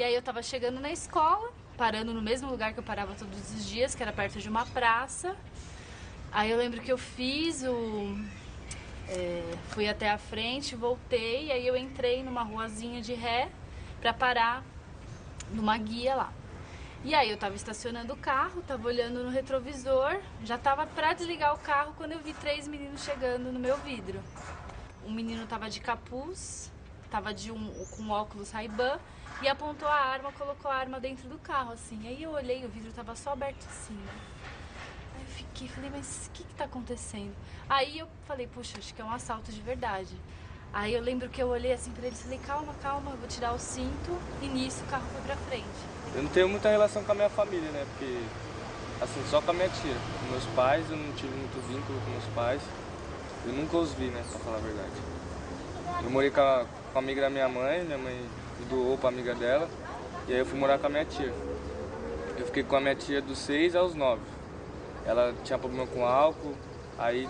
E aí eu tava chegando na escola, parando no mesmo lugar que eu parava todos os dias, que era perto de uma praça. Aí eu lembro que eu fiz fui até a frente, voltei, aí eu entrei numa ruazinha de ré pra parar numa guia lá. E aí eu tava estacionando o carro, tava olhando no retrovisor, já tava pra desligar o carro quando eu vi 3 meninos chegando no meu vidro. Um menino tava de capuz, tava com óculos Ray-Ban e apontou a arma, colocou a arma dentro do carro, assim. Aí eu olhei, o vidro tava só aberto assim, né? Aí eu falei, mas o que tá acontecendo? Aí eu falei, puxa, acho que é um assalto de verdade. Aí eu lembro que eu olhei assim pra eles e falei, calma, calma, eu vou tirar o cinto. E nisso o carro foi pra frente. Eu não tenho muita relação com a minha família, né? Porque, assim, só com a minha tia. Com meus pais, eu não tive muito vínculo com meus pais. Eu nunca os vi, né? Pra falar a verdade. Eu morei com a amiga da minha mãe me doou pra amiga dela. E aí eu fui morar com a minha tia. Eu fiquei com a minha tia dos 6 aos 9. Ela tinha problema com álcool, aí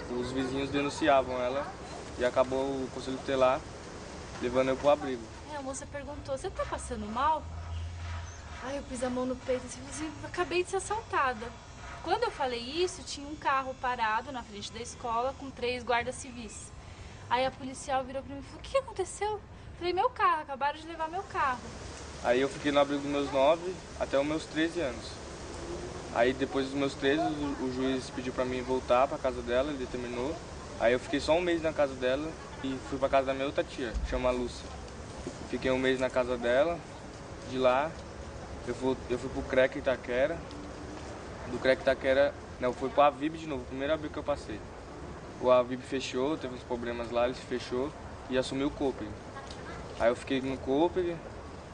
os vizinhos denunciavam ela e acabou o conselho tutelar levando eu pro abrigo. A moça perguntou, você tá passando mal? Aí eu pus a mão no peito e assim, acabei de ser assaltada. Quando eu falei isso, tinha um carro parado na frente da escola com 3 guardas civis. Aí a policial virou pra mim e falou, o que aconteceu? Eu falei, meu carro, acabaram de levar meu carro. Aí eu fiquei no abrigo dos meus 9 até os meus 13 anos. Aí depois dos meus 13, o juiz pediu pra mim voltar pra casa dela, ele determinou. Aí eu fiquei só um mês na casa dela e fui pra casa da minha outra tia, que chama Lúcia. Fiquei um mês na casa dela, de lá eu fui pro CREC Itaquera. Do CREC Itaquera, não, eu fui pro Avib de novo, o primeiro abrigo que eu passei. O Avib fechou, teve uns problemas lá, ele se fechou e assumiu o Cooper. Aí eu fiquei no Cooper,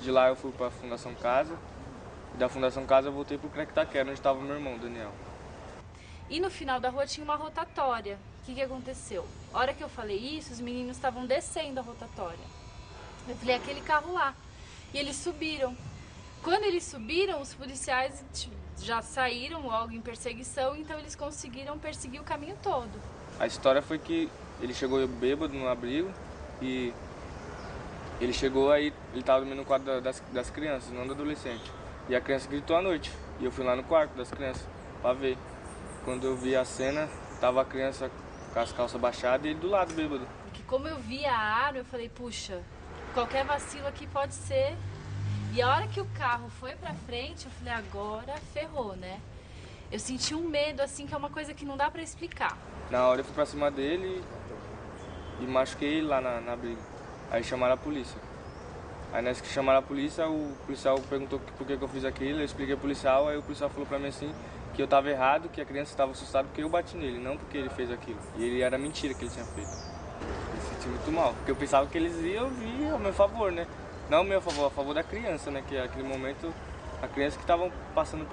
de lá eu fui pra Fundação Casa. E da Fundação Casa eu voltei pro CREC Itaquera, onde estava meu irmão, Daniel. E no final da rua tinha uma rotatória. O que aconteceu? A hora que eu falei isso, os meninos estavam descendo a rotatória. Eu falei, aquele carro lá. E eles subiram. Quando eles subiram, os policiais já saíram logo em perseguição, então eles conseguiram perseguir o caminho todo. A história foi que ele chegou bêbado no abrigo e ele chegou aí, ele tava dormindo no quarto das crianças, não do adolescente. E a criança gritou à noite. E eu fui lá no quarto das crianças pra ver. Quando eu vi a cena, tava a criança com as calças baixadas e ele do lado bêbado. Porque como eu vi a arma, eu falei, puxa, qualquer vacilo aqui pode ser. E a hora que o carro foi pra frente, eu falei, agora ferrou, né? Eu senti um medo, assim, que é uma coisa que não dá pra explicar. Na hora eu fui pra cima dele e machuquei ele lá na briga. Aí chamaram a polícia. Aí nessa que chamaram a polícia, o policial perguntou por que eu fiz aquilo, eu expliquei ao policial, aí o policial falou pra mim assim, que eu tava errado, que a criança estava assustada porque eu bati nele, não porque ele fez aquilo. E ele era mentira que ele tinha feito. Eu me senti muito mal, porque eu pensava que eles iam vir ao meu favor, né? Não ao meu favor, a favor da criança, né? Que naquele momento, a criança que estavam passando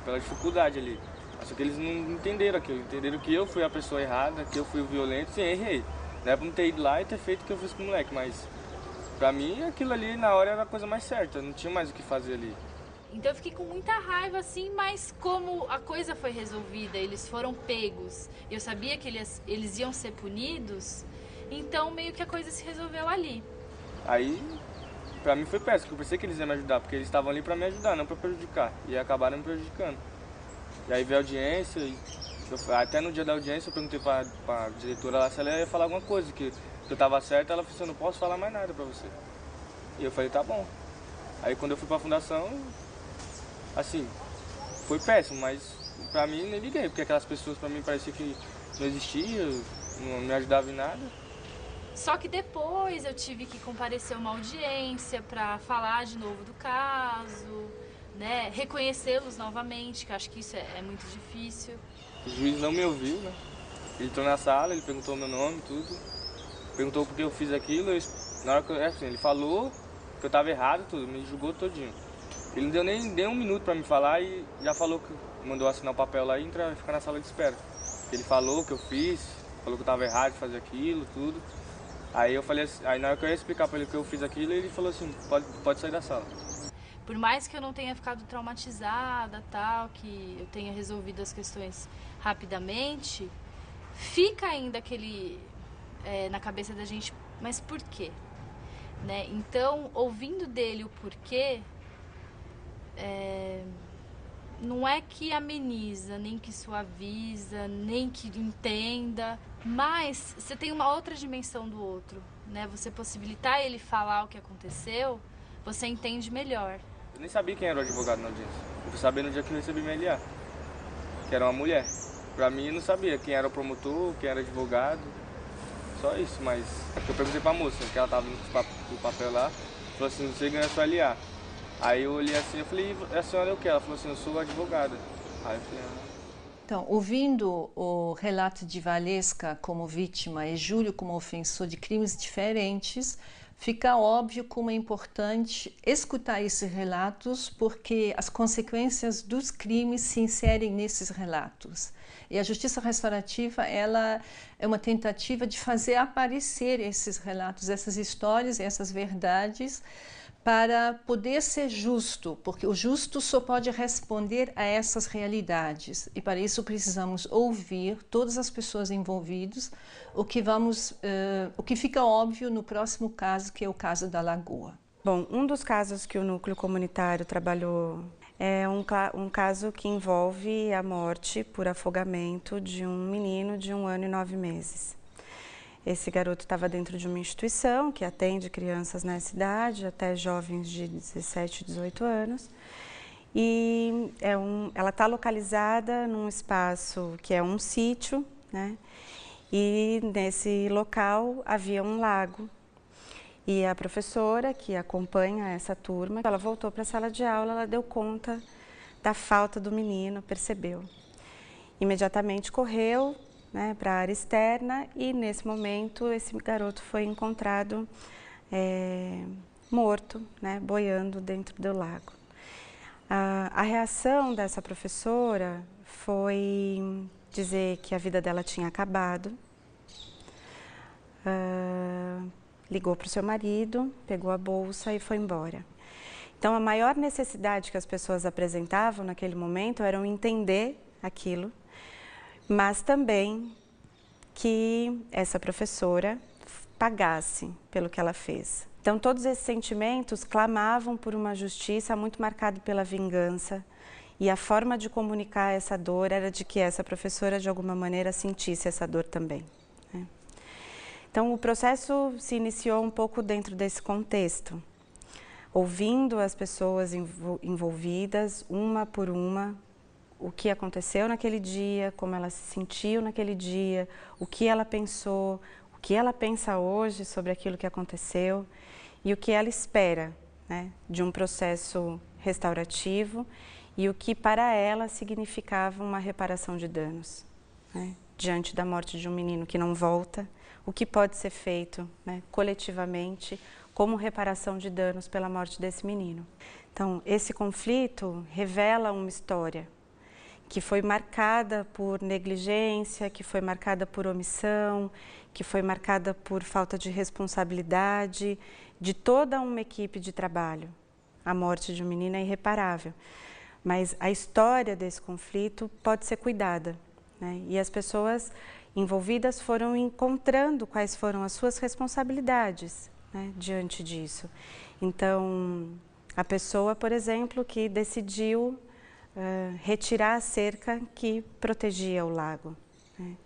pela dificuldade ali. Só que eles não entenderam aquilo, entenderam que eu fui a pessoa errada, que eu fui o violento, sim, errei. Não é pra não ter ido lá e ter feito o que eu fiz com o moleque, mas pra mim aquilo ali na hora era a coisa mais certa, não tinha mais o que fazer ali. Então eu fiquei com muita raiva, assim, mas como a coisa foi resolvida, eles foram pegos, eu sabia que eles iam ser punidos, então meio que a coisa se resolveu ali. Aí, pra mim foi péssimo, porque eu pensei que eles iam me ajudar, porque eles estavam ali pra me ajudar, não pra prejudicar, e acabaram me prejudicando. E aí veio a audiência, até no dia da audiência eu perguntei pra diretora lá se ela ia falar alguma coisa, que eu tava certo, ela falou assim, eu não posso falar mais nada pra você. E eu falei, tá bom. Aí quando eu fui pra fundação, assim, foi péssimo, mas pra mim nem liguei, porque aquelas pessoas pra mim parecia que não existiam, não me ajudavam em nada. Só que depois eu tive que comparecer a uma audiência pra falar de novo do caso, né? Reconhecê-los novamente, que eu acho que isso é muito difícil. O juiz não me ouviu, né? Ele entrou na sala, ele perguntou meu nome, tudo. Perguntou por que eu fiz aquilo, na hora que assim, ele falou que eu tava errado, tudo, me julgou todinho. Ele não deu nem um minuto pra me falar e já falou que mandou assinar o papel lá e ficar na sala de espera. Ele falou que eu fiz, falou que eu tava errado de fazer aquilo, tudo. Aí eu falei assim, aí na hora que eu ia explicar pra ele que eu fiz aquilo, ele falou assim, pode sair da sala. Por mais que eu não tenha ficado traumatizada, tal, que eu tenha resolvido as questões rapidamente, fica ainda aquele na cabeça da gente, mas por quê? né? Então, ouvindo dele o porquê, não é que ameniza, nem que suaviza, nem que entenda, mas você tem uma outra dimensão do outro, né? Você possibilitar ele falar o que aconteceu, você entende melhor. Eu nem sabia quem era o advogado na audiência. Eu fui saber no dia que eu recebi minha LA, que era uma mulher. Pra mim, eu não sabia quem era o promotor, quem era o advogado, só isso. Mas eu perguntei pra moça, que ela tava com o papel lá, falou assim, você ganha sua LA. Aí eu olhei assim, eu falei, a senhora é o quê? Ela falou assim, eu sou advogada. Aí eu falei, Então, ouvindo o relato de Valesca como vítima e Júlio como ofensor de crimes diferentes, fica óbvio como é importante escutar esses relatos, porque as consequências dos crimes se inserem nesses relatos. E a justiça restaurativa, ela é uma tentativa de fazer aparecer esses relatos, essas histórias, essas verdades, para poder ser justo, porque o justo só pode responder a essas realidades. E para isso precisamos ouvir todas as pessoas envolvidas, o que fica óbvio no próximo caso, que é o caso da Lagoa. Bom, um dos casos que o núcleo comunitário trabalhou é um caso que envolve a morte por afogamento de um menino de 1 ano e 9 meses. Esse garoto estava dentro de uma instituição que atende crianças nessa idade, até jovens de 17, 18 anos. E ela está localizada num espaço que é um sítio, né? E nesse local havia um lago. E a professora que acompanha essa turma, ela voltou para a sala de aula, ela deu conta da falta do menino, percebeu. Imediatamente correu, né, para a área externa e nesse momento esse garoto foi encontrado morto, né, boiando dentro do lago. A reação dessa professora foi dizer que a vida dela tinha acabado, ligou para o seu marido, pegou a bolsa e foi embora. Então a maior necessidade que as pessoas apresentavam naquele momento era entender aquilo, mas também que essa professora pagasse pelo que ela fez. Então, todos esses sentimentos clamavam por uma justiça muito marcada pela vingança, e a forma de comunicar essa dor era de que essa professora, de alguma maneira, sentisse essa dor também, né? Então, o processo se iniciou um pouco dentro desse contexto, ouvindo as pessoas envolvidas, uma por uma, o que aconteceu naquele dia, como ela se sentiu naquele dia, o que ela pensou, o que ela pensa hoje sobre aquilo que aconteceu e o que ela espera, né, de um processo restaurativo e o que para ela significava uma reparação de danos, né, diante da morte de um menino que não volta, o que pode ser feito, né, coletivamente como reparação de danos pela morte desse menino. Então, esse conflito revela uma história que foi marcada por negligência, que foi marcada por omissão, que foi marcada por falta de responsabilidade de toda uma equipe de trabalho. A morte de um menino é irreparável, mas a história desse conflito pode ser cuidada, né? E as pessoas envolvidas foram encontrando quais foram as suas responsabilidades, né, diante disso. Então, a pessoa, por exemplo, que decidiu retirar a cerca que protegia o lago, né?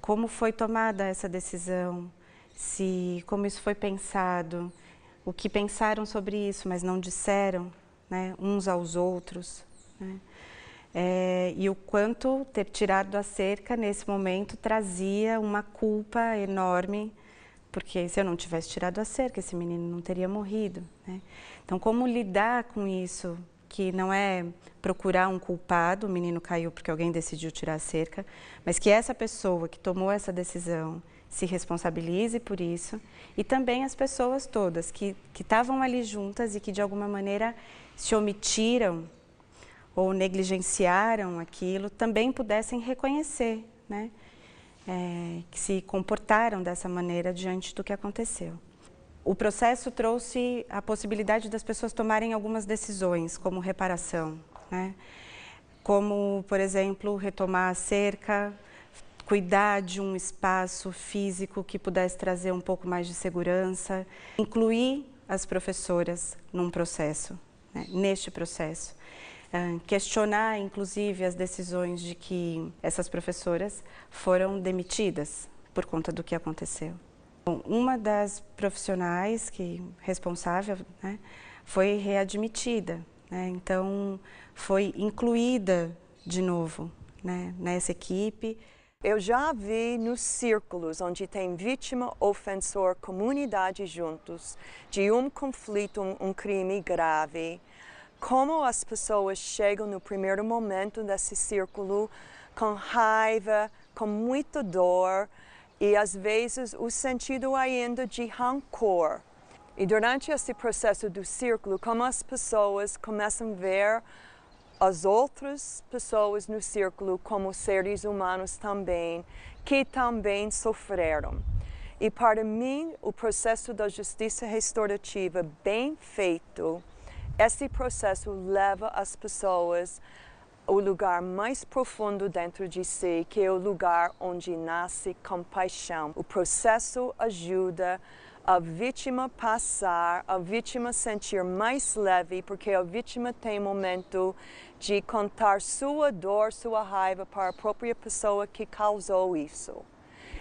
Como foi tomada essa decisão, como isso foi pensado, o que pensaram sobre isso, mas não disseram, né, uns aos outros, né? E o quanto ter tirado a cerca nesse momento trazia uma culpa enorme, porque se eu não tivesse tirado a cerca, esse menino não teria morrido, né? Então, como lidar com isso? Que não é procurar um culpado, o menino caiu porque alguém decidiu tirar a cerca, mas que essa pessoa que tomou essa decisão se responsabilize por isso, e também as pessoas todas que estavam ali juntas e que de alguma maneira se omitiram ou negligenciaram aquilo, também pudessem reconhecer, né, que se comportaram dessa maneira diante do que aconteceu. O processo trouxe a possibilidade das pessoas tomarem algumas decisões, como reparação, né? Como, por exemplo, retomar a cerca, cuidar de um espaço físico que pudesse trazer um pouco mais de segurança, incluir as professoras num processo, né, neste processo. Questionar, inclusive, as decisões de que essas professoras foram demitidas por conta do que aconteceu. Bom, uma das profissionais responsável, né, foi readmitida, né, então foi incluída de novo, né, nessa equipe. Eu já vi nos círculos onde tem vítima, ofensor, comunidade juntos, de um conflito, um crime grave, como as pessoas chegam no primeiro momento desse círculo com raiva, com muita dor e às vezes o sentido ainda de rancor. E durante esse processo do círculo, como as pessoas começam a ver as outras pessoas no círculo como seres humanos também, que também sofreram. E para mim, o processo da justiça restaurativa bem feito, esse processo leva as pessoas ao lugar mais profundo dentro de si, que é o lugar onde nasce compaixão. O processo ajuda a vítima passar, a vítima sentir mais leve, porque a vítima tem momento de contar sua dor, sua raiva para a própria pessoa que causou isso.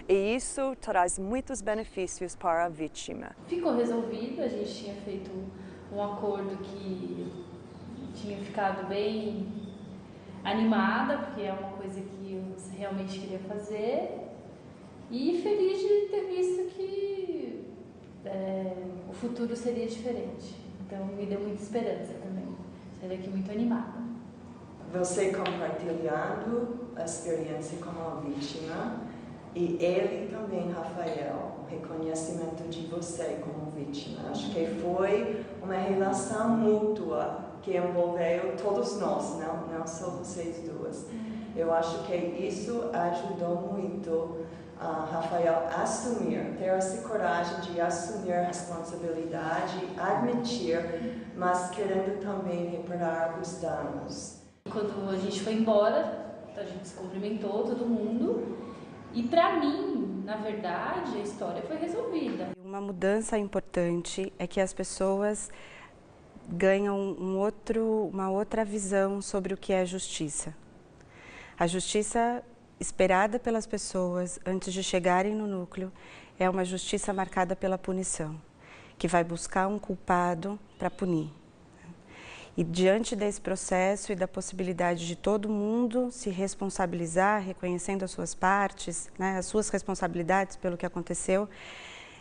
E isso traz muitos benefícios para a vítima. Ficou resolvido, a gente tinha feito um acordo que tinha ficado bem animada, porque é uma coisa que eu realmente queria fazer, e feliz de ter visto que o futuro seria diferente. Então me deu muita esperança também. Saí daqui muito animada. Você compartilhando a experiência como a vítima e ele também, Rafael, o reconhecimento de você como vítima. Acho que foi uma relação mútua que envolveu todos nós, não só vocês duas. Eu acho que isso ajudou muito Rafael a assumir, ter essa coragem de assumir a responsabilidade, admitir, mas querendo também reparar os danos. Quando a gente foi embora, a gente se cumprimentou, todo mundo, e para mim, na verdade, a história foi resolvida. Uma mudança importante é que as pessoas ganham uma outra visão sobre o que é justiça. A justiça esperada pelas pessoas antes de chegarem no núcleo é uma justiça marcada pela punição, que vai buscar um culpado para punir. E diante desse processo e da possibilidade de todo mundo se responsabilizar, reconhecendo as suas partes, né, as suas responsabilidades pelo que aconteceu,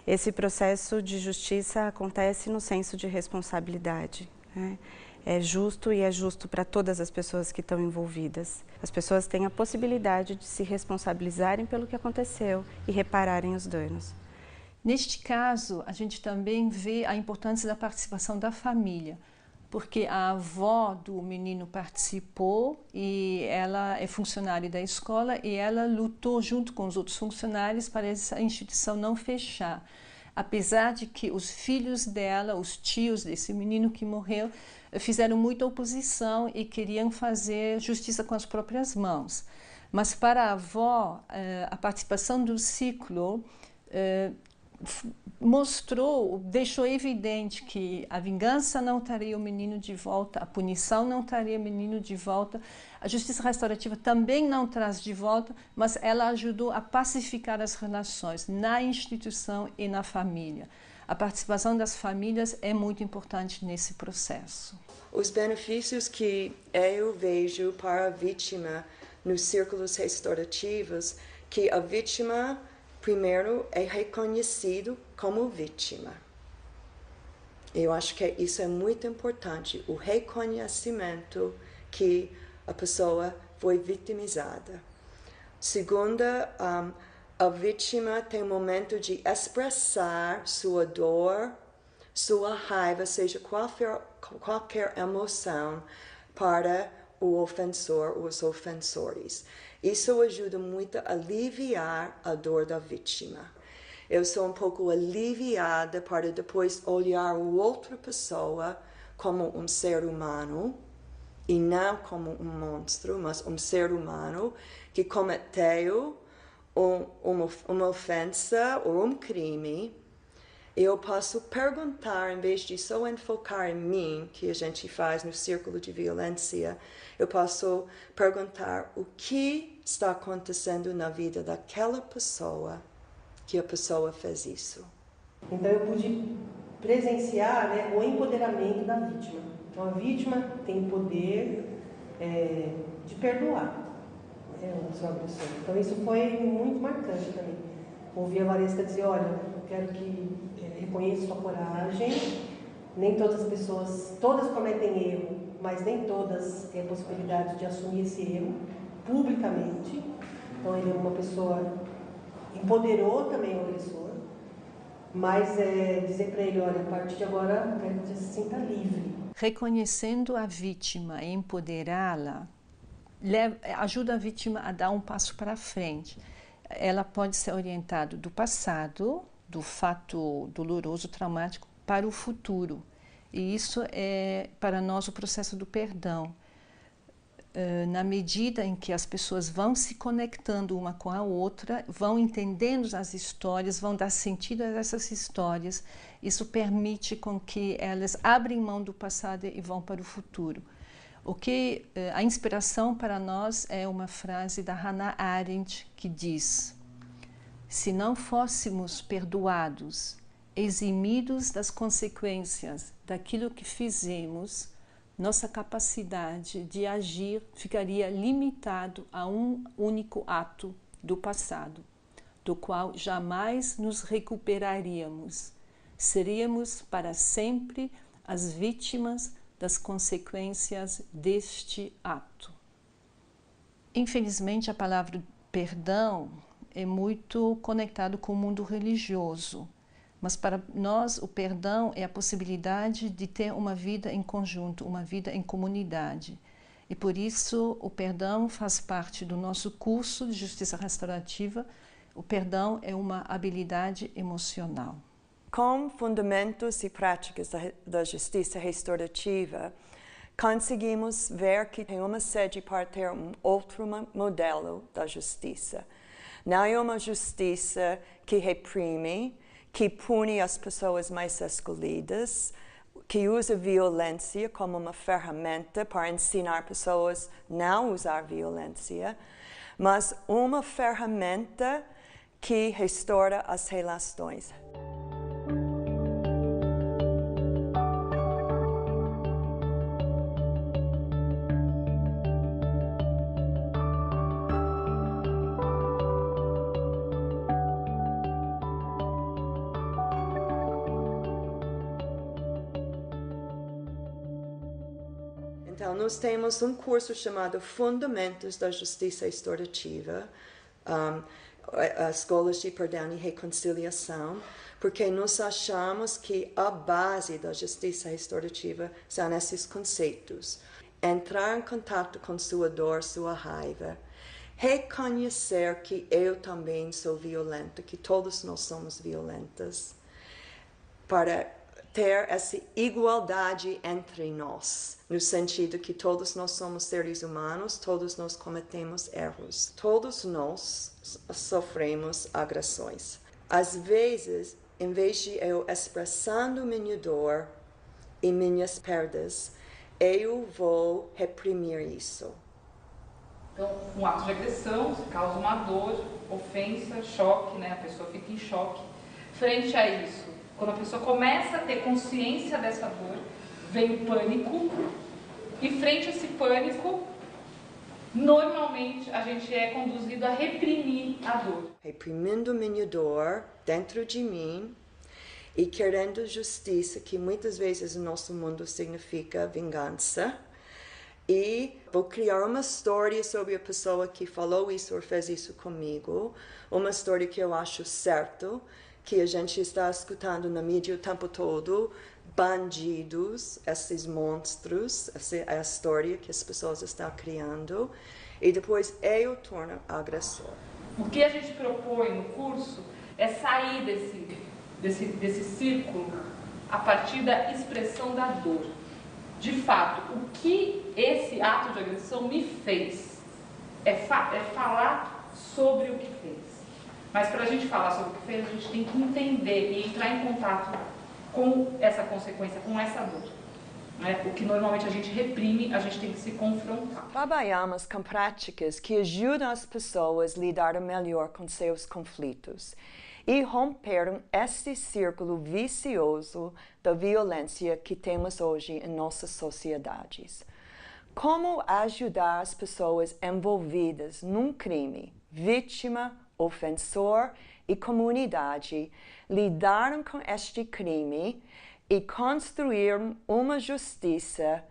esse processo de justiça acontece no senso de responsabilidade, né? É justo e é justo para todas as pessoas que estão envolvidas. As pessoas têm a possibilidade de se responsabilizarem pelo que aconteceu e repararem os danos. Neste caso, a gente também vê a importância da participação da família, porque a avó do menino participou e ela é funcionária da escola e ela lutou junto com os outros funcionários para essa instituição não fechar. Apesar de que os filhos dela, os tios desse menino que morreu, fizeram muita oposição e queriam fazer justiça com as próprias mãos. Mas para a avó, a participação do ciclo deixou evidente que a vingança não traria o menino de volta, a punição não traria o menino de volta, a justiça restaurativa também não traz de volta, mas ela ajudou a pacificar as relações na instituição e na família. A participação das famílias é muito importante nesse processo. Os benefícios que eu vejo para a vítima nos círculos restaurativos, que a vítima primeiro é reconhecido como vítima. Eu acho que isso é muito importante, o reconhecimento que a pessoa foi vitimizada. Segunda, a vítima tem um momento de expressar sua dor, sua raiva, seja qualquer emoção, para o ofensor ou os ofensores. Isso ajuda muito a aliviar a dor da vítima. Eu sou um pouco aliviada para depois olhar a outra pessoa como um ser humano, e não como um monstro, mas um ser humano que cometeu uma ofensa ou um crime, Eu posso perguntar, em vez de só enfocar em mim, que a gente faz no círculo de violência, eu posso perguntar o que está acontecendo na vida daquela pessoa que a pessoa fez isso. Então eu pude presenciar, né, o empoderamento da vítima. Então a vítima tem o poder de perdoar, né, o seu agressor. Então isso foi muito marcante também. Ouvi a Valesca dizer, olha, eu quero que reconheça sua coragem. Nem todas as pessoas, todas cometem erro, mas nem todas têm a possibilidade de assumir esse erro publicamente. Então ele é uma pessoa, empoderou também o agressor, mas dizer para ele, olha, a partir de agora eu quero que você se sinta livre. Reconhecendo a vítima e empoderá-la, ajuda a vítima a dar um passo para frente. Ela pode ser orientada do passado, do fato doloroso, traumático, para o futuro. E isso é, para nós, o processo do perdão. Na medida em que as pessoas vão se conectando uma com a outra, vão entendendo as histórias, vão dar sentido a essas histórias, isso permite com que elas abrem mão do passado e vão para o futuro. A inspiração para nós é uma frase da Hannah Arendt que diz: se não fôssemos perdoados, eximidos das consequências daquilo que fizemos, nossa capacidade de agir ficaria limitado a um único ato do passado, do qual jamais nos recuperaríamos. Seríamos para sempre as vítimas das consequências deste ato. Infelizmente, a palavra perdão é muito conectado com o mundo religioso. Mas para nós o perdão é a possibilidade de ter uma vida em conjunto, uma vida em comunidade. E por isso o perdão faz parte do nosso curso de Justiça Restaurativa. O perdão é uma habilidade emocional. Com fundamentos e práticas da justiça restaurativa, conseguimos ver que tem uma sede para ter um outro modelo da justiça. Não é uma justiça que reprime, que pune as pessoas mais escolhidas, que usa violência como uma ferramenta para ensinar pessoas a não usar violência, mas uma ferramenta que restaura as relações. Então, nós temos um curso chamado Fundamentos da Justiça Restaurativa, Escolas de Perdão e Reconciliação, porque nós achamos que a base da justiça restaurativa são esses conceitos. Entrar em contato com sua dor, sua raiva, reconhecer que eu também sou violenta, que todos nós somos violentas, para ter essa igualdade entre nós, no sentido que todos nós somos seres humanos, todos nós cometemos erros, todos nós sofremos agressões. Às vezes, em vez de eu expressando minha dor e minhas perdas, eu vou reprimir isso. Então, um ato de agressão causa uma dor, ofensa, choque, né? A pessoa fica em choque. Frente a isso, quando a pessoa começa a ter consciência dessa dor, vem o pânico, e frente a esse pânico, normalmente a gente é conduzido a reprimir a dor. Reprimindo minha dor dentro de mim e querendo justiça, que muitas vezes no nosso mundo significa vingança. E vou criar uma história sobre a pessoa que falou isso ou fez isso comigo, uma história que eu acho certo, que a gente está escutando na mídia o tempo todo, bandidos, esses monstros, essa é a história que as pessoas estão criando, e depois eu torno agressor. O que a gente propõe no curso é sair desse círculo a partir da expressão da dor. De fato, o que esse ato de agressão me fez é falar sobre o que fez. Mas para a gente falar sobre o que fez, a gente tem que entender e entrar em contato com essa consequência, com essa dor. O que normalmente a gente reprime, a gente tem que se confrontar. Trabalhamos com práticas que ajudam as pessoas a lidar melhor com seus conflitos e romper este círculo vicioso da violência que temos hoje em nossas sociedades. Como ajudar as pessoas envolvidas num crime, vítima, ofensor e comunidade, lidaram com este crime e construir uma justiça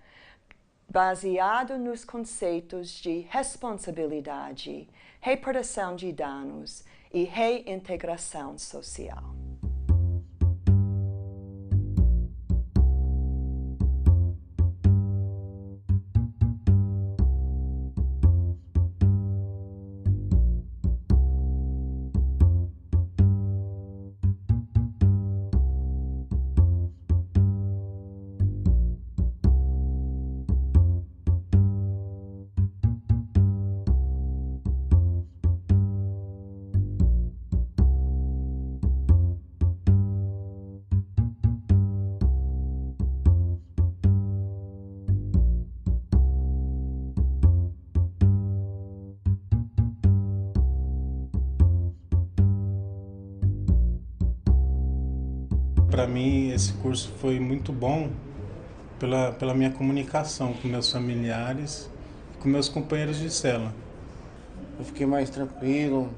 baseada nos conceitos de responsabilidade, reparação de danos e reintegração social. Para mim, esse curso foi muito bom pela minha comunicação com meus familiares e com meus companheiros de cela. Eu fiquei mais tranquilo,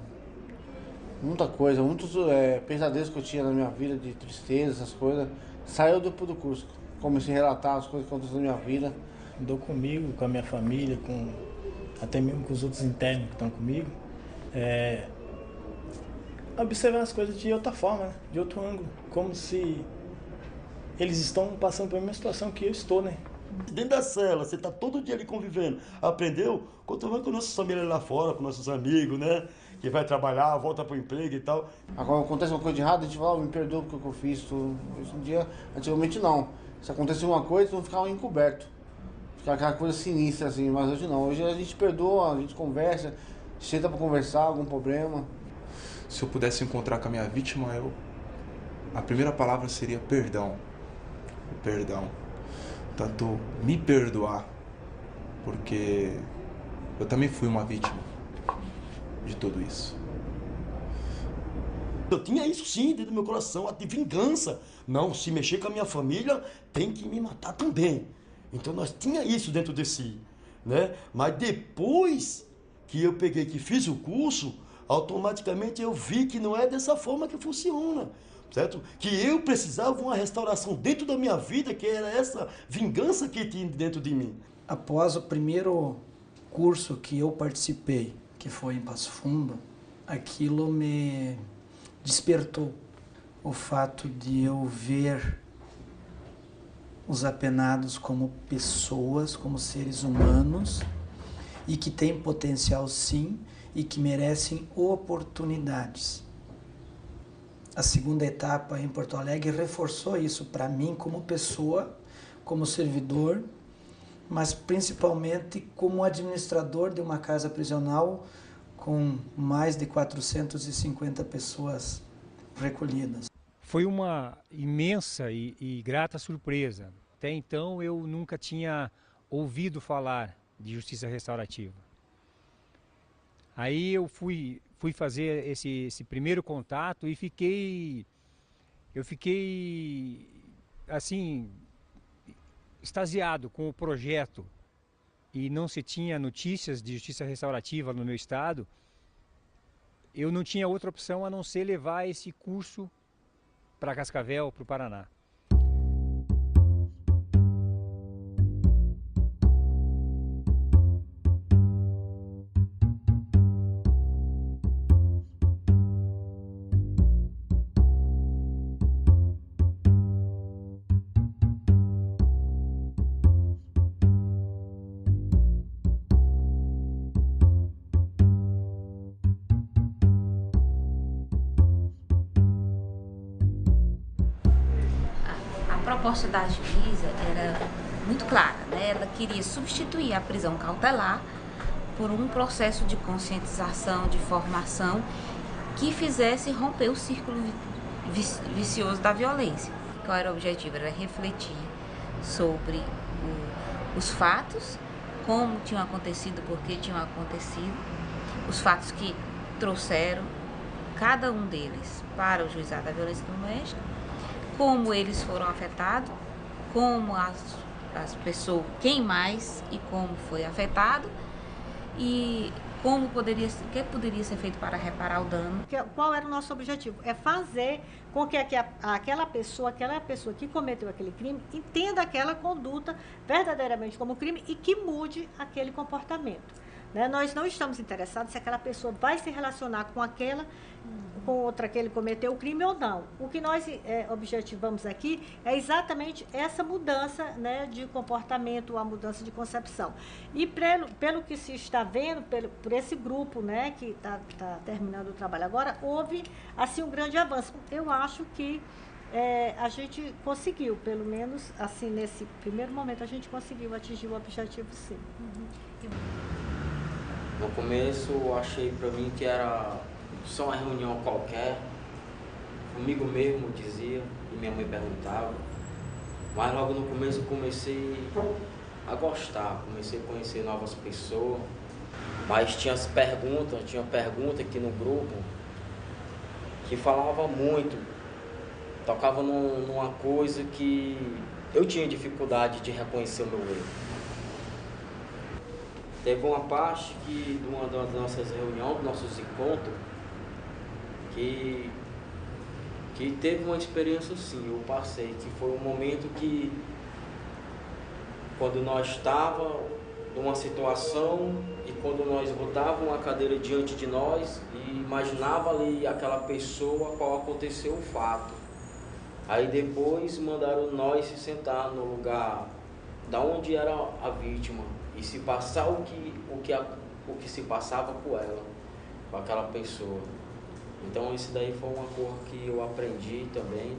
muita coisa, muitos pesadelos que eu tinha na minha vida, de tristeza, essas coisas, saiu depois do curso. Comecei a relatar as coisas que aconteceram na minha vida. Andou comigo, com a minha família, até mesmo com os outros internos que estão comigo. Observar as coisas de outra forma, né? De outro ângulo, como se eles estão passando pela mesma situação que eu estou, né? Dentro da cela, você está todo dia ali convivendo, aprendeu? Continuando com nossas famílias lá fora, com nossos amigos, né? Que vai trabalhar, volta para o emprego e tal. Agora acontece uma coisa de errado, a gente fala, me perdoa porque eu fiz tudo. Hoje em dia, antigamente não. Se acontecia uma coisa, não ficava encoberto. Ficava aquela coisa sinistra assim, mas hoje não. Hoje a gente perdoa, a gente conversa, senta para conversar, algum problema. Se eu pudesse encontrar com a minha vítima, a primeira palavra seria perdão. Perdão. Tanto me perdoar, porque eu também fui uma vítima de tudo isso. Eu tinha isso sim dentro do meu coração, a de vingança. Não, se mexer com a minha família, tem que me matar também. Então nós tinha isso dentro de si, né? Mas depois que eu peguei, que fiz o curso, automaticamente eu vi que não é dessa forma que funciona, certo? Que eu precisava de uma restauração dentro da minha vida, que era essa vingança que tinha dentro de mim. Após o primeiro curso que eu participei, que foi em Passo Fundo, aquilo me despertou o fato de eu ver os apenados como pessoas, como seres humanos, e que têm potencial sim, e que merecem oportunidades. A segunda etapa em Porto Alegre reforçou isso para mim como pessoa, como servidor, mas principalmente como administrador de uma casa prisional com mais de 450 pessoas recolhidas. Foi uma imensa e grata surpresa. Até então eu nunca tinha ouvido falar de justiça restaurativa. Aí eu fui fazer esse primeiro contato e eu fiquei assim extasiado com o projeto, e não se tinha notícias de justiça restaurativa no meu estado. Eu não tinha outra opção a não ser levar esse curso para Cascavel, para o Paraná. A proposta da juíza era muito clara, né? Ela queria substituir a prisão cautelar por um processo de conscientização, de formação que fizesse romper o círculo vicioso da violência. Qual era o objetivo? Era refletir sobre os fatos, como tinham acontecido, por que tinham acontecido, os fatos que trouxeram cada um deles para o juizado da violência doméstica, como eles foram afetados, como as pessoas, quem mais e como foi afetado e o que poderia ser feito para reparar o dano. Qual era o nosso objetivo? É fazer com que aquela pessoa que cometeu aquele crime entenda aquela conduta verdadeiramente como crime e que mude aquele comportamento. Né? Nós não estamos interessados se aquela pessoa vai se relacionar com outra que ele cometeu o crime ou não. O que nós objetivamos aqui é exatamente essa mudança, né, de comportamento, a mudança de concepção. E pelo que se está vendo, por esse grupo, né, que está terminando o trabalho agora, houve assim um grande avanço. Eu acho que a gente conseguiu, pelo menos assim nesse primeiro momento, a gente conseguiu atingir o objetivo, sim. No começo eu achei pra mim que era só uma reunião qualquer, comigo mesmo dizia, e minha mãe perguntava, mas logo no começo eu comecei a gostar, comecei a conhecer novas pessoas, mas tinha pergunta aqui no grupo que falava muito, tocava numa coisa que eu tinha dificuldade de reconhecer o meu erro. Teve uma parte de uma das nossas reuniões, dos nossos encontros, que teve uma experiência sim, eu passei, que foi um momento que, quando nós estávamos numa situação e quando nós botávamos uma cadeira diante de nós e imaginava ali aquela pessoa a qual aconteceu o fato. Aí depois mandaram nós se sentar no lugar da onde era a vítima e se passar o que se passava com ela, com aquela pessoa. Então isso daí foi uma coisa que eu aprendi também.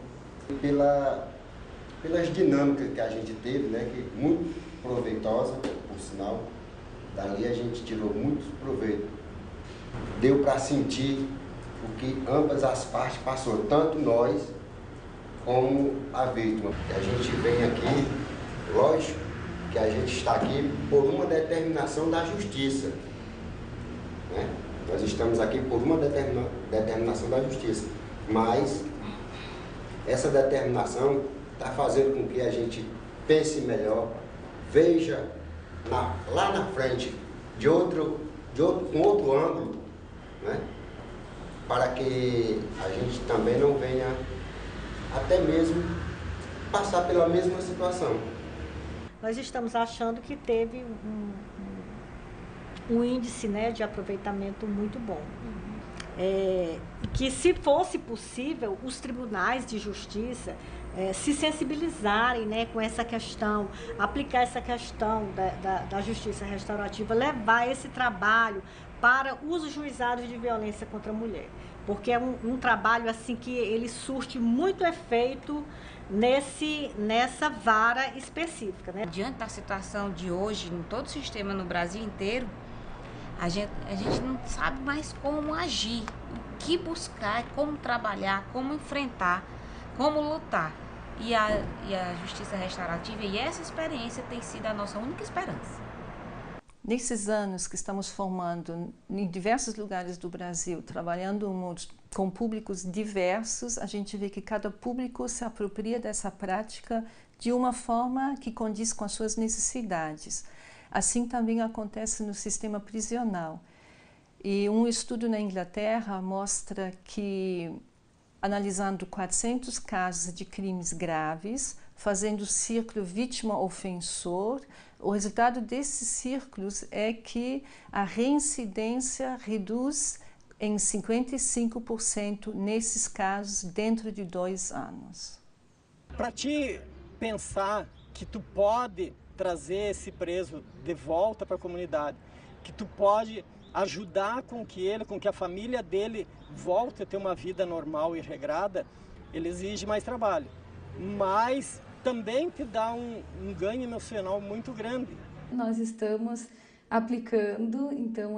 Pelas dinâmicas que a gente teve, né, que muito proveitosa, por sinal, dali a gente tirou muito proveito. Deu para sentir o que ambas as partes passou, tanto nós como a vítima. A gente vem aqui, lógico, que a gente está aqui por uma determinação da justiça, né? Nós estamos aqui por uma determinação da justiça, mas essa determinação está fazendo com que a gente pense melhor, veja lá na frente com outro ângulo, né? Para que a gente também não venha até mesmo passar pela mesma situação. Nós estamos achando que teve um índice, né, de aproveitamento muito bom. Que se fosse possível, os tribunais de justiça se sensibilizarem, né, com essa questão, aplicar essa questão da justiça restaurativa, levar esse trabalho para os juizados de violência contra a mulher. Porque é um trabalho assim que ele surte muito efeito nessa vara específica, né? Diante da situação de hoje, em todo o sistema no Brasil inteiro, a gente não sabe mais como agir, o que buscar, como trabalhar, como enfrentar, como lutar. E a justiça restaurativa e essa experiência tem sido a nossa única esperança. Nesses anos que estamos formando em diversos lugares do Brasil, trabalhando com públicos diversos, a gente vê que cada público se apropria dessa prática de uma forma que condiz com as suas necessidades. Assim também acontece no sistema prisional. E um estudo na Inglaterra mostra que, analisando 400 casos de crimes graves, fazendo o círculo vítima-ofensor, o resultado desses círculos é que a reincidência reduz em 55% nesses casos dentro de 2 anos. Para ti pensar que tu pode trazer esse preso de volta para a comunidade, que tu pode ajudar com que a família dele volte a ter uma vida normal e regrada, ele exige mais trabalho. Mas também te dá um ganho emocional muito grande. Nós estamos aplicando, então,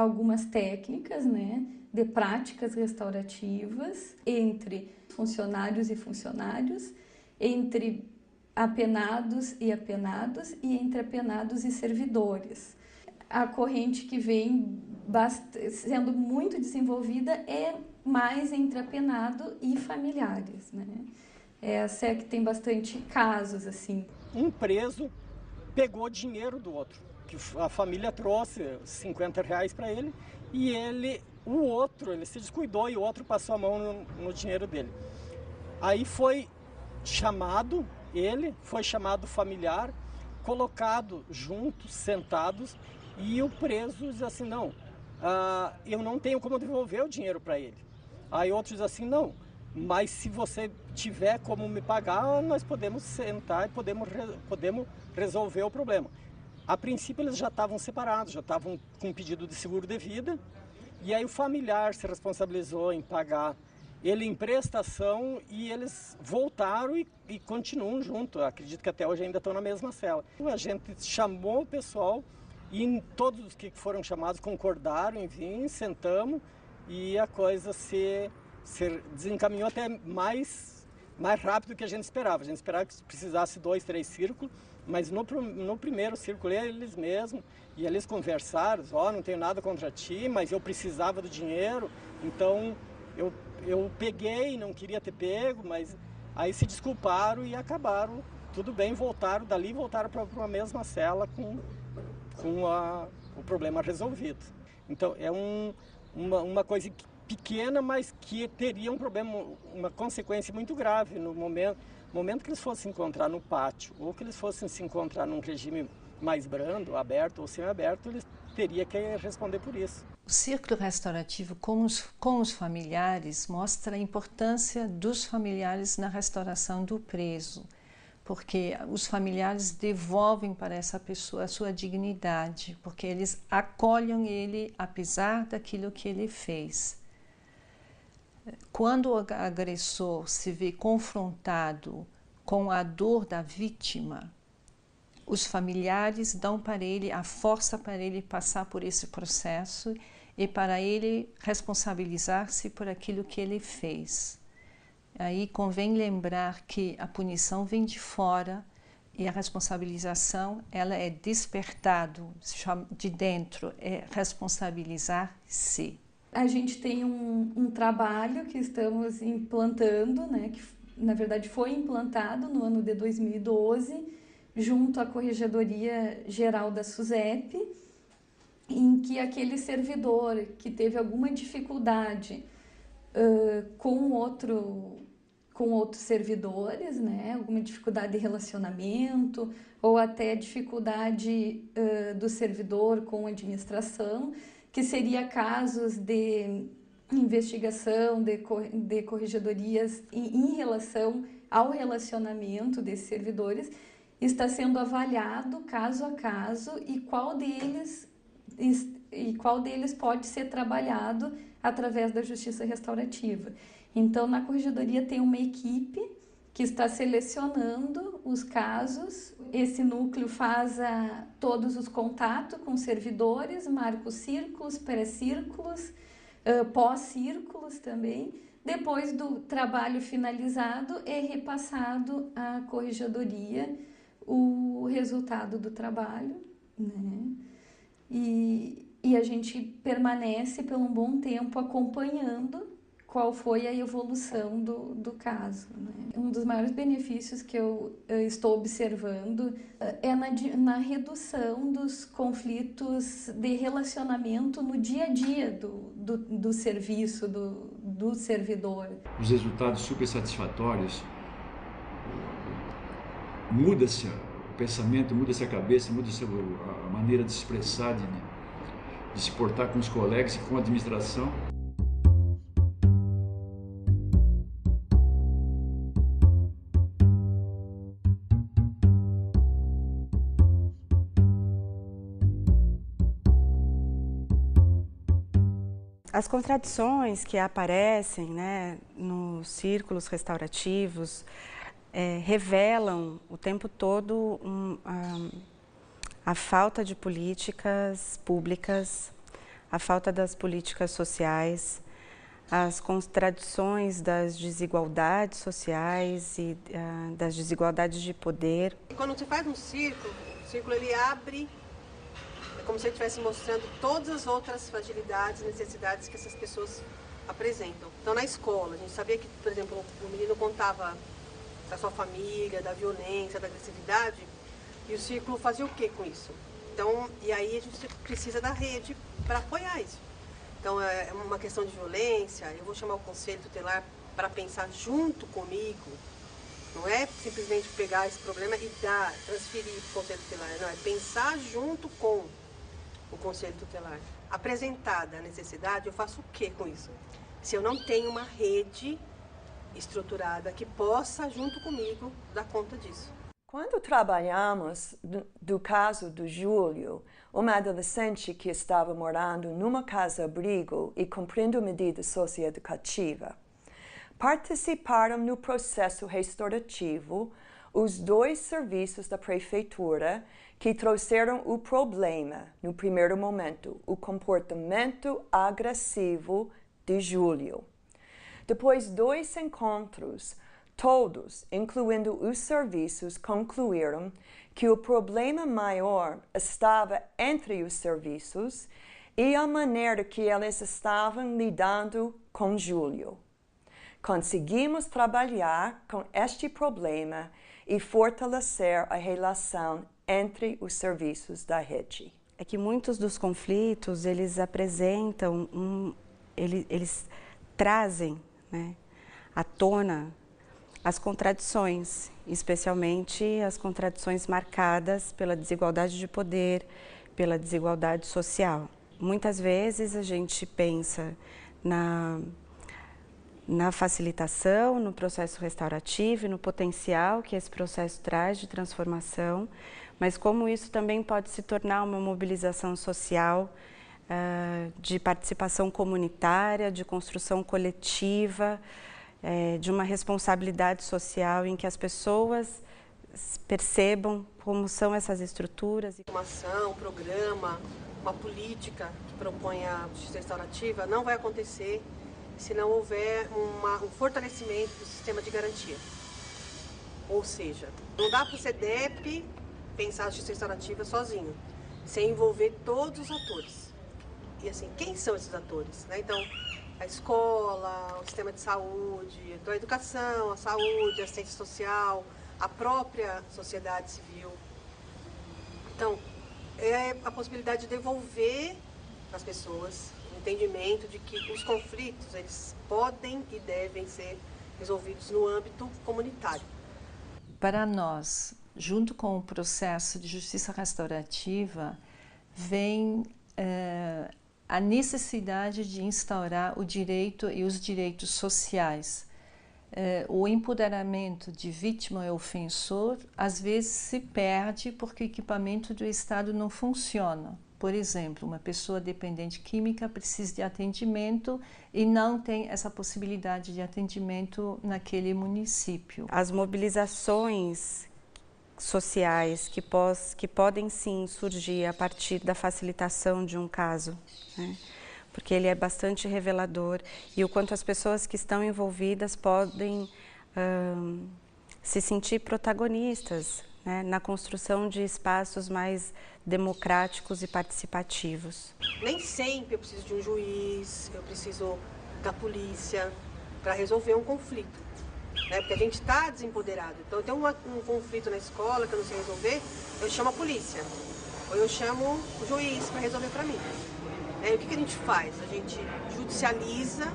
algumas técnicas, né, de práticas restaurativas entre funcionários e funcionários, entre apenados e apenados e entre apenados e servidores. A corrente que vem sendo muito desenvolvida é mais entre apenado e familiares, né? Essa é que tem bastante casos, assim. Um preso pegou dinheiro do outro, que a família trouxe R$50 para ele, e ele se descuidou e o outro passou a mão no dinheiro dele. Aí foi chamado o familiar, colocado juntos, sentados, e o preso diz assim, não, eu não tenho como devolver o dinheiro para ele. Aí outro diz assim, não, mas se você tiver como me pagar, nós podemos sentar e podemos resolver o problema. A princípio eles já estavam separados, já estavam com pedido de seguro de vida, e aí o familiar se responsabilizou em pagar ele em prestação e eles voltaram e continuam juntos. Acredito que até hoje ainda estão na mesma cela. A gente chamou o pessoal e todos os que foram chamados concordaram em vir, sentamos e a coisa se desencaminhou até mais rápido do que a gente esperava. A gente esperava que precisasse 2, 3 círculos, mas no primeiro círculo eles mesmos, e eles conversaram, não tenho nada contra ti, mas eu precisava do dinheiro, então eu peguei, não queria ter pego, mas aí se desculparam e acabaram, tudo bem, voltaram para a mesma cela com o problema resolvido. Então é uma coisa pequena, mas que teria um problema, uma consequência muito grave no momento que eles fossem se encontrar no pátio, ou que eles fossem se encontrar num regime mais brando, aberto ou semi-aberto, eles teriam que responder por isso. O círculo restaurativo com os familiares mostra a importância dos familiares na restauração do preso, porque os familiares devolvem para essa pessoa a sua dignidade, porque eles acolhem ele apesar daquilo que ele fez. Quando o agressor se vê confrontado com a dor da vítima, os familiares dão para ele a força para ele passar por esse processo e para ele responsabilizar-se por aquilo que ele fez. Aí convém lembrar que a punição vem de fora e a responsabilização ela é despertado de dentro, é responsabilizar-se. A gente tem um trabalho que estamos implantando, né, que na verdade foi implantado no ano de 2012, junto à Corregedoria Geral da SUSEP, em que aquele servidor que teve alguma dificuldade com outros servidores, né, alguma dificuldade de relacionamento ou até dificuldade do servidor com a administração, que seria casos de investigação de corregedorias em relação ao relacionamento desses servidores, está sendo avaliado caso a caso e qual deles pode ser trabalhado através da justiça restaurativa. Então, na corregedoria tem uma equipe que está selecionando os casos. Esse núcleo faz todos os contatos com os servidores, marca os círculos, pré-círculos, pós-círculos também. Depois do trabalho finalizado, é repassado à corregedoria o resultado do trabalho, né? E a gente permanece por um bom tempo acompanhando qual foi a evolução do caso, né? Um dos maiores benefícios que eu estou observando é na redução dos conflitos de relacionamento no dia a dia do serviço, do servidor. Os resultados super satisfatórios, muda-se o pensamento, muda-se a cabeça, muda-se a maneira de se expressar, de se portar com os colegas e com a administração. As contradições que aparecem, né, nos círculos restaurativos revelam o tempo todo a falta de políticas públicas, a falta das políticas sociais, as contradições das desigualdades sociais e das desigualdades de poder. Quando você faz um círculo, o círculo ele abre, é como se ele estivesse mostrando todas as outras fragilidades e necessidades que essas pessoas apresentam. Então, na escola, a gente sabia que, por exemplo, o menino contava da sua família, da violência, da agressividade, e o círculo fazia o que com isso? Então, e aí a gente precisa da rede para apoiar isso. Então, é uma questão de violência, eu vou chamar o Conselho Tutelar para pensar junto comigo. Não é simplesmente pegar esse problema e transferir para o Conselho Tutelar. Não, é pensar junto com o Conselho Tutelar. Apresentada a necessidade, eu faço o que com isso? Se eu não tenho uma rede estruturada que possa, junto comigo, dar conta disso. Quando trabalhamos do caso do Júlio, uma adolescente que estava morando numa casa-abrigo e cumprindo medida socioeducativa, participaram no processo restaurativo os 2 serviços da prefeitura que trouxeram o problema, no primeiro momento, o comportamento agressivo de Júlio. Depois 2 encontros, todos, incluindo os serviços, concluíram que o problema maior estava entre os serviços e a maneira que eles estavam lidando com Júlio. Conseguimos trabalhar com este problema e fortalecer a relação entre os serviços da rede. É que muitos dos conflitos, eles apresentam, eles trazem, né, à tona as contradições, especialmente as contradições marcadas pela desigualdade de poder, pela desigualdade social. Muitas vezes a gente pensa na facilitação, no processo restaurativo e no potencial que esse processo traz de transformação, mas como isso também pode se tornar uma mobilização social, de participação comunitária, de construção coletiva, de uma responsabilidade social em que as pessoas percebam como são essas estruturas. Uma ação, um programa, uma política que propõe a justiça restaurativa não vai acontecer se não houver um fortalecimento do sistema de garantia. Ou seja, não dá para o CEDEP pensar a justiça restaurativa sozinho, sem envolver todos os atores. E assim, quem são esses atores? Né? Então, a escola, o sistema de saúde, então a educação, a saúde, a assistência social, a própria sociedade civil. Então, é a possibilidade de devolver às pessoas o entendimento de que os conflitos, eles podem e devem ser resolvidos no âmbito comunitário. Para nós, junto com o processo de justiça restaurativa, vem a necessidade de instaurar o direito e os direitos sociais. O empoderamento de vítima e ofensor às vezes se perde porque o equipamento do Estado não funciona. Por exemplo, uma pessoa dependente química precisa de atendimento e não tem essa possibilidade de atendimento naquele município. As mobilizações sociais que podem sim surgir a partir da facilitação de um caso, né? Porque ele é bastante revelador e o quanto as pessoas que estão envolvidas podem se sentir protagonistas, né, na construção de espaços mais democráticos e participativos. Nem sempre eu preciso de um juiz, eu preciso da polícia para resolver um conflito, né? Porque a gente está desempoderado. Então, eu tenho um conflito na escola que eu não sei resolver, eu chamo a polícia, ou eu chamo o juiz para resolver para mim. E o que a gente faz? A gente judicializa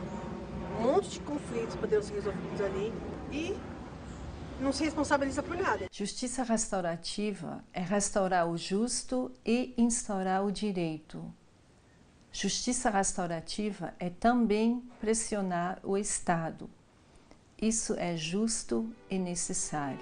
um monte de conflitos podendo ser resolvidos ali e não se responsabiliza por nada. Justiça restaurativa é restaurar o justo e instaurar o direito. Justiça restaurativa é também pressionar o Estado. Isso é justo e necessário.